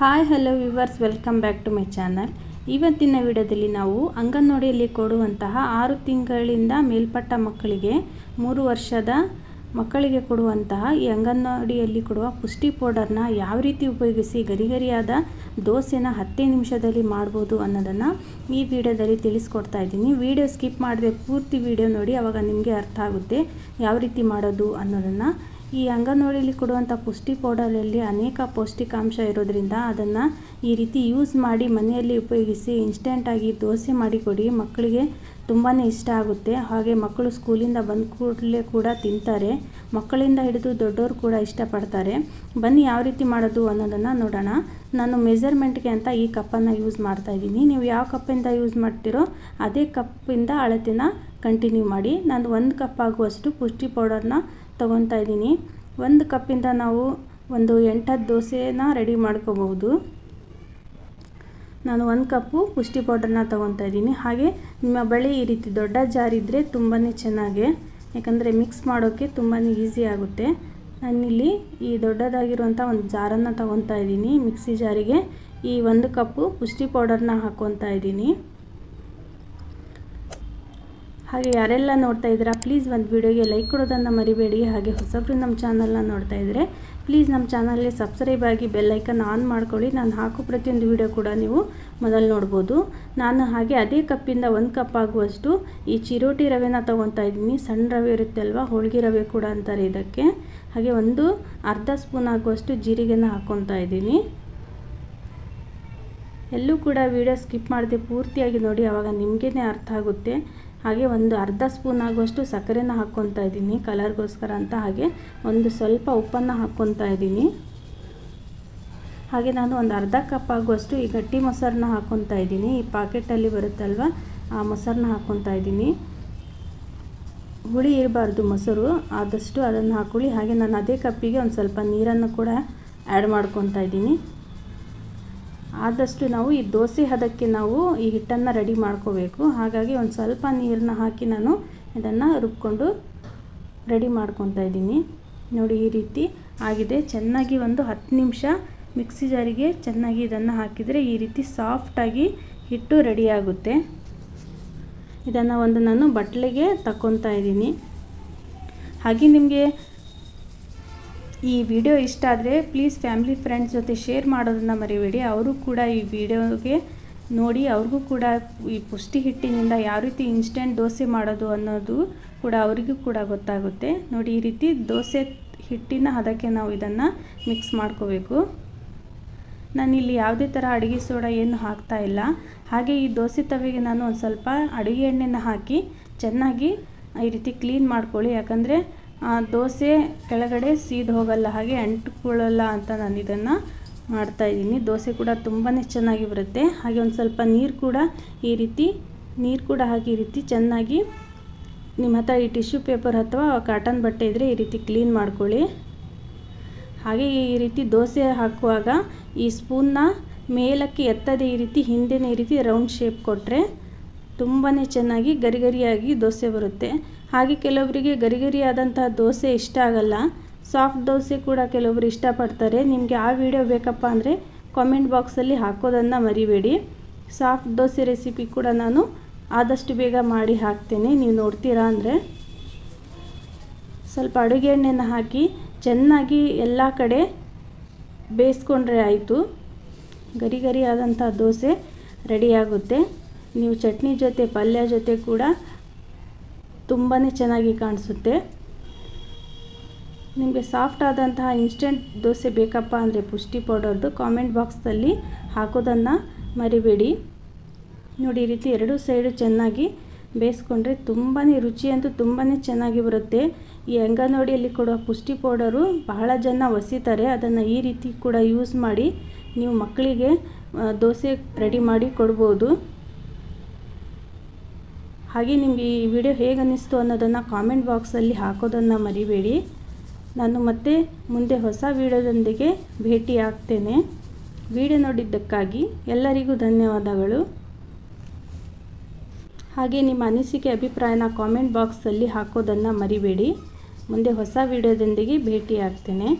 Hi hello viewers, welcome back to my channel. ಇವತ್ತಿನ ವಿಡಿಯೋದಲ್ಲಿ ನಾವು ಅಂಗನವಾಡಿಯಲ್ಲಿ ಕೊಡುವಂತಹ 6 ತಿಂಗಳಿಂದ ಮೇಲ್ಪಟ್ಟ ಮಕ್ಕಳಿಗೆ 3 ವರ್ಷದ ಮಕ್ಕಳಿಗೆ ಕೊಡುವಂತಹ ಈ ಅಂಗನವಾಡಿಯಲ್ಲಿ ಕೊಡುವ ಪುಷ್ಟಿ ಪೌಡರ್ನ ಯಾವ ರೀತಿ ಉಪಯೋಗಿಸಿ ಗರಿಗರಿಯಾದ ದೋಸೆನ 10 ನಿಮಿಷದಲ್ಲಿ ಮಾಡ್ಬೋದು ಅನ್ನೋದನ್ನು ಈ ವಿಡಿಯೋದಲ್ಲಿ ತಿಳಿಸ್ಕೊಡ್ತಾ ಇದ್ದೀನಿ. ವಿಡಿಯೋ ಸ್ಕಿಪ್ ಮಾಡದೆ ಪೂರ್ತಿ ವಿಡಿಯೋ ನೋಡಿ, ಆವಾಗ ನಿಮಗೆ ಅರ್ಥ ಆಗುತ್ತೆ ಯಾವ ರೀತಿ ಮಾಡೋದು ಅನ್ನೋದನ್ನು. ಈ ಅಂಗನವಾಡಿಯಲ್ಲಿ ಕೊಡುವಂಥ ಪುಷ್ಟಿ ಪೌಡರಲ್ಲಿ ಅನೇಕ ಪೌಷ್ಟಿಕಾಂಶ ಇರೋದ್ರಿಂದ ಅದನ್ನು ಈ ರೀತಿ ಯೂಸ್ ಮಾಡಿ ಮನೆಯಲ್ಲಿ ಉಪಯೋಗಿಸಿ ಇನ್ಸ್ಟೆಂಟಾಗಿ ದೋಸೆ ಮಾಡಿಕೊಡಿ. ಮಕ್ಕಳಿಗೆ ತುಂಬಾ ಇಷ್ಟ ಆಗುತ್ತೆ. ಹಾಗೆ ಮಕ್ಕಳು ಸ್ಕೂಲಿಂದ ಬಂದ ಕೂಡಲೇ ಕೂಡ ತಿಂತಾರೆ. ಮಕ್ಕಳಿಂದ ಹಿಡಿದು ದೊಡ್ಡವರು ಕೂಡ ಇಷ್ಟಪಡ್ತಾರೆ. ಬನ್ನಿ ಯಾವ ರೀತಿ ಮಾಡೋದು ಅನ್ನೋದನ್ನು ನೋಡೋಣ. ನಾನು ಮೆಜರ್ಮೆಂಟ್ಗೆ ಅಂತ ಈ ಕಪ್ಪನ್ನು ಯೂಸ್ ಮಾಡ್ತಾ ಇದ್ದೀನಿ. ನೀವು ಯಾವ ಕಪ್ಪಿಂದ ಯೂಸ್ ಮಾಡ್ತೀರೋ ಅದೇ ಕಪ್ಪಿಂದ ಅಳತೆನ ಕಂಟಿನ್ಯೂ ಮಾಡಿ. ನಾನು 1 ಕಪ್ ಆಗುವಷ್ಟು ಪುಷ್ಟಿ ಪೌಡರ್ನ ತೊಗೊತಾ ಇದ್ದೀನಿ. 1 ಕಪ್ಪಿಂದ ನಾವು ಒಂದು 8-10 ದೋಸೆನ ರೆಡಿ ಮಾಡ್ಕೋಬಹುದು. ನಾನು 1 ಕಪ್ಪು ಪುಷ್ಟಿ ಪೌಡರ್ನ ತೊಗೊತಾ ಇದ್ದೀನಿ. ಹಾಗೆ ನಿಮ್ಮ ಬಳಿ ಈ ರೀತಿ ದೊಡ್ಡ ಜಾರ್ ಇದ್ದರೆ ತುಂಬಾ ಚೆನ್ನಾಗಿ, ಯಾಕಂದರೆ ಮಿಕ್ಸ್ ಮಾಡೋಕ್ಕೆ ತುಂಬಾ ಈಸಿ ಆಗುತ್ತೆ. ನಾನಿಲ್ಲಿ ಈ ದೊಡ್ಡದಾಗಿರುವಂಥ ಒಂದು ಜಾರನ್ನು ತೊಗೊತಾ ಇದ್ದೀನಿ. ಮಿಕ್ಸಿ ಜಾರಿಗೆ ಈ 1 ಕಪ್ಪು ಪುಷ್ಟಿ ಪೌಡರ್ನ ಹಾಕ್ಕೊತಾ ಇದ್ದೀನಿ. ಹಾಗೆ ಯಾರೆಲ್ಲ ನೋಡ್ತಾ ಇದ್ದೀರಾ ಪ್ಲೀಸ್ ಒಂದು ವಿಡಿಯೋಗೆ ಲೈಕ್ ಕೊಡೋದನ್ನು ಮರಿಬೇಡಿ. ಹಾಗೆ ಹೊಸಬ್ರು ನಮ್ಮ ಚಾನಲ್ನ ನೋಡ್ತಾ ಇದ್ದರೆ ಪ್ಲೀಸ್ ನಮ್ಮ ಚಾನಲ್ಗೆ ಸಬ್ಸ್ಕ್ರೈಬ್ ಆಗಿ ಬೆಲ್ ಐಕನ್ ಆನ್ ಮಾಡ್ಕೊಳ್ಳಿ. ನಾನು ಹಾಕೋ ಪ್ರತಿಯೊಂದು ವಿಡಿಯೋ ಕೂಡ ನೀವು ಮೊದಲು ನೋಡ್ಬೋದು. ನಾನು ಹಾಗೆ ಅದೇ ಕಪ್ಪಿಂದ 1 ಕಪ್ ಆಗುವಷ್ಟು ಈ ಚಿರೋಟಿ ರವೆನ ತೊಗೊತಾ ಇದ್ದೀನಿ. ಸಣ್ಣ ರವೆ ಇರುತ್ತೆ ಅಲ್ವಾ, ಹೋಳಿಗೆ ರವೆ ಕೂಡ ಅಂತಾರೆ ಇದಕ್ಕೆ. ಹಾಗೆ ಒಂದು ಅರ್ಧ ಸ್ಪೂನ್ ಆಗುವಷ್ಟು ಜೀರಿಗೆನ ಹಾಕ್ಕೊತಾ ಇದ್ದೀನಿ. ಎಲ್ಲೂ ಕೂಡ ವಿಡಿಯೋ ಸ್ಕಿಪ್ ಮಾಡದೆ ಪೂರ್ತಿಯಾಗಿ ನೋಡಿ, ಆವಾಗ ನಿಮಗೇ ಅರ್ಥ ಆಗುತ್ತೆ. ಹಾಗೆ ಒಂದು ಅರ್ಧ ಸ್ಪೂನ್ ಆಗುವಷ್ಟು ಸಕ್ಕರೆನ ಹಾಕ್ಕೊತಾ ಇದ್ದೀನಿ ಕಲರ್ಗೋಸ್ಕರ ಅಂತ. ಹಾಗೆ ಒಂದು ಸ್ವಲ್ಪ ಉಪ್ಪನ್ನು ಹಾಕ್ಕೊತಾ ಇದ್ದೀನಿ. ಹಾಗೆ ನಾನು ಒಂದು ಅರ್ಧ ಕಪ್ ಆಗುವಷ್ಟು ಈ ಗಟ್ಟಿ ಮೊಸರನ್ನ ಹಾಕ್ಕೊತಾ ಇದ್ದೀನಿ. ಈ ಪಾಕೆಟಲ್ಲಿ ಬರುತ್ತಲ್ವ ಆ ಮೊಸರನ್ನ ಹಾಕ್ಕೊತಾ ಇದ್ದೀನಿ. ಹುಳಿ ಇರಬಾರ್ದು ಮೊಸರು, ಆದಷ್ಟು ಅದನ್ನು ಹಾಕ್ಕೊಳ್ಳಿ. ಹಾಗೆ ನಾನು ಅದೇ ಕಪ್ಪಿಗೆ ಒಂದು ಸ್ವಲ್ಪ ನೀರನ್ನು ಕೂಡ ಆ್ಯಡ್ ಮಾಡ್ಕೊತಾ ಇದ್ದೀನಿ. ಆದಷ್ಟು ನಾವು ಈ ದೋಸೆ ಹದಕ್ಕೆ ನಾವು ಈ ಹಿಟ್ಟನ್ನು ರೆಡಿ ಮಾಡ್ಕೋಬೇಕು. ಹಾಗಾಗಿ ಒಂದು ಸ್ವಲ್ಪ ನೀರನ್ನ ಹಾಕಿ ನಾನು ಇದನ್ನು ರುಬ್ಕೊಂಡು ರೆಡಿ ಮಾಡ್ಕೊತಾ ಇದ್ದೀನಿ. ನೋಡಿ ಈ ರೀತಿ ಆಗಿದೆ. ಚೆನ್ನಾಗಿ ಒಂದು 10 ನಿಮಿಷ ಮಿಕ್ಸಿ ಜಾರಿಗೆ ಚೆನ್ನಾಗಿ ಇದನ್ನು ಹಾಕಿದರೆ ಈ ರೀತಿ ಸಾಫ್ಟಾಗಿ ಹಿಟ್ಟು ರೆಡಿಯಾಗುತ್ತೆ. ಇದನ್ನು ನಾನು ಬಟ್ಲಿಗೆ ತಗೊತಾ ಇದ್ದೀನಿ. ಹಾಗೆ ನಿಮಗೆ ಈ ವಿಡಿಯೋ ಇಷ್ಟ ಆದರೆ ಪ್ಲೀಸ್ ಫ್ಯಾಮಿಲಿ ಫ್ರೆಂಡ್ಸ್ ಜೊತೆ ಶೇರ್ ಮಾಡೋದನ್ನು ಮರಿಬೇಡಿ. ಅವರು ಕೂಡ ಈ ವಿಡಿಯೋಗೆ ನೋಡಿ ಅವ್ರಿಗೂ ಕೂಡ ಈ ಪುಷ್ಟಿ ಹಿಟ್ಟಿನಿಂದ ಯಾವ ರೀತಿ ಇನ್ಸ್ಟೆಂಟ್ ದೋಸೆ ಮಾಡೋದು ಅನ್ನೋದು ಕೂಡ ಅವರಿಗೂ ಕೂಡ ಗೊತ್ತಾಗುತ್ತೆ. ನೋಡಿ ಈ ರೀತಿ ದೋಸೆ ಹಿಟ್ಟಿನ ಹದಕ್ಕೆ ನಾವು ಇದನ್ನು ಮಿಕ್ಸ್ ಮಾಡ್ಕೋಬೇಕು. ನಾನಿಲ್ಲಿ ಯಾವುದೇ ಥರ ಅಡುಗೆ ಸೋಡಾ ಏನು ಹಾಕ್ತಾ ಇಲ್ಲ. ಹಾಗೆ ಈ ದೋಸೆ ತವೆಗೆ ನಾನು ಒಂದು ಸ್ವಲ್ಪ ಅಡುಗೆ ಎಣ್ಣೆನ ಹಾಕಿ ಚೆನ್ನಾಗಿ ಈ ರೀತಿ ಕ್ಲೀನ್ ಮಾಡ್ಕೊಳ್ಳಿ. ಯಾಕಂದರೆ ದೋಸೆ ಕೆಳಗಡೆ ಸೀದು ಹೋಗಲ್ಲ, ಹಾಗೆ ಅಂಟ್ಕೊಳ್ಳಲ್ಲ ಅಂತ ನಾನು ಇದನ್ನು ಮಾಡ್ತಾಯಿದ್ದೀನಿ. ದೋಸೆ ಕೂಡ ತುಂಬಾ ಚೆನ್ನಾಗಿ ಬರುತ್ತೆ. ಹಾಗೆ ಒಂದು ಸ್ವಲ್ಪ ನೀರು ಕೂಡ ಹಾಕಿ ಈ ರೀತಿ ಚೆನ್ನಾಗಿ ನಿಮ್ಮ ಹತ್ರ ಈ ಟಿಶ್ಯೂ ಪೇಪರ್ ಅಥವಾ ಕಾಟನ್ ಬಟ್ಟೆ ಇದ್ದರೆ ಈ ರೀತಿ ಕ್ಲೀನ್ ಮಾಡ್ಕೊಳ್ಳಿ. ಹಾಗೆ ಈ ರೀತಿ ದೋಸೆ ಹಾಕುವಾಗ ಈ ಸ್ಪೂನ್ನ ಮೇಲಕ್ಕೆ ಎತ್ತದೇ ಈ ರೀತಿ ಹಿಂದೆನೇ ಈ ರೀತಿ ರೌಂಡ್ ಶೇಪ್ ಕೊಟ್ಟರೆ ತುಂಬಾ ಚೆನ್ನಾಗಿ ಗರಿಗರಿಯಾಗಿ ದೋಸೆ ಬರುತ್ತೆ. ಹಾಗೆ ಕೆಲವರಿಗೆ ಗರಿಗರಿಯಾದಂತಹ ದೋಸೆ ಇಷ್ಟ ಆಗಲ್ಲ, ಸಾಫ್ಟ್ ದೋಸೆ ಕೂಡ ಕೆಲವೊಬ್ರು ಇಷ್ಟಪಡ್ತಾರೆ. ನಿಮಗೆ ಆ ವಿಡಿಯೋ ಬೇಕಪ್ಪ ಅಂದರೆ ಕಾಮೆಂಟ್ ಬಾಕ್ಸಲ್ಲಿ ಹಾಕೋದನ್ನು ಮರಿಬೇಡಿ. ಸಾಫ್ಟ್ ದೋಸೆ ರೆಸಿಪಿ ಕೂಡ ನಾನು ಆದಷ್ಟು ಬೇಗ ಮಾಡಿ ಹಾಕ್ತೇನೆ. ನೀವು ನೋಡ್ತೀರಾ ಅಂದರೆ ಸ್ವಲ್ಪ ಅಡುಗೆ ಎಣ್ಣೆನ ಹಾಕಿ ಚೆನ್ನಾಗಿ ಎಲ್ಲ ಕಡೆ ಬೇಯಿಸ್ಕೊಂಡ್ರೆ ಆಯಿತು. ಗರಿಗರಿಯಾದಂಥ ದೋಸೆ ರೆಡಿಯಾಗುತ್ತೆ. ನೀವು ಚಟ್ನಿ ಜೊತೆ ಪಲ್ಯ ಜೊತೆ ಕೂಡ ತುಂಬಾ ಚೆನ್ನಾಗಿ ಕಾಣಿಸುತ್ತೆ. ನಿಮಗೆ ಸಾಫ್ಟ್ ಆದಂತಹ ಇನ್ಸ್ಟೆಂಟ್ ದೋಸೆ ಬೇಕಪ್ಪ ಅಂದರೆ ಪುಷ್ಟಿ ಪೌಡರ್ದು ಕಾಮೆಂಟ್ ಬಾಕ್ಸಲ್ಲಿ ಹಾಕೋದನ್ನು ಮರಿಬೇಡಿ. ನೋಡಿ ಈ ರೀತಿ 2 ಸೈಡು ಚೆನ್ನಾಗಿ ಬೇಯಿಸ್ಕೊಂಡ್ರೆ ತುಂಬಾ ರುಚಿಯಂತೂ ತುಂಬಾ ಚೆನ್ನಾಗಿ ಬರುತ್ತೆ. ಈ ಅಂಗನವಾಡಿಯಲ್ಲಿ ಕೊಡುವ ಪುಷ್ಟಿ ಪೌಡರು ಬಹಳ ಜನ ಒಸಿತಾರೆ. ಅದನ್ನು ಈ ರೀತಿ ಕೂಡ ಯೂಸ್ ಮಾಡಿ ನೀವು ಮಕ್ಕಳಿಗೆ ದೋಸೆ ರೆಡಿ ಮಾಡಿ ಕೊಡ್ಬೋದು. ಹಾಗೆ ನಿಮಗೆ ಈ ವಿಡಿಯೋ ಹೇಗೆ ಅನ್ನಿಸ್ತು ಅನ್ನೋದನ್ನು ಕಾಮೆಂಟ್ ಬಾಕ್ಸಲ್ಲಿ ಹಾಕೋದನ್ನು ಮರಿಬೇಡಿ. ನಾನು ಮತ್ತೆ ಮುಂದೆ ಹೊಸ ವಿಡಿಯೋದೊಂದಿಗೆ ಭೇಟಿ ಆಗ್ತೇನೆ. ವಿಡಿಯೋ ನೋಡಿದ್ದಕ್ಕಾಗಿ ಎಲ್ಲರಿಗೂ ಧನ್ಯವಾದಗಳು. ಹಾಗೆ ನಿಮ್ಮ ಅನಿಸಿಕೆ ಅಭಿಪ್ರಾಯನ ಕಾಮೆಂಟ್ ಬಾಕ್ಸಲ್ಲಿ ಹಾಕೋದನ್ನು ಮರಿಬೇಡಿ. ಮುಂದೆ ಹೊಸ ವಿಡಿಯೋದೊಂದಿಗೆ ಭೇಟಿ ಆಗ್ತೇನೆ.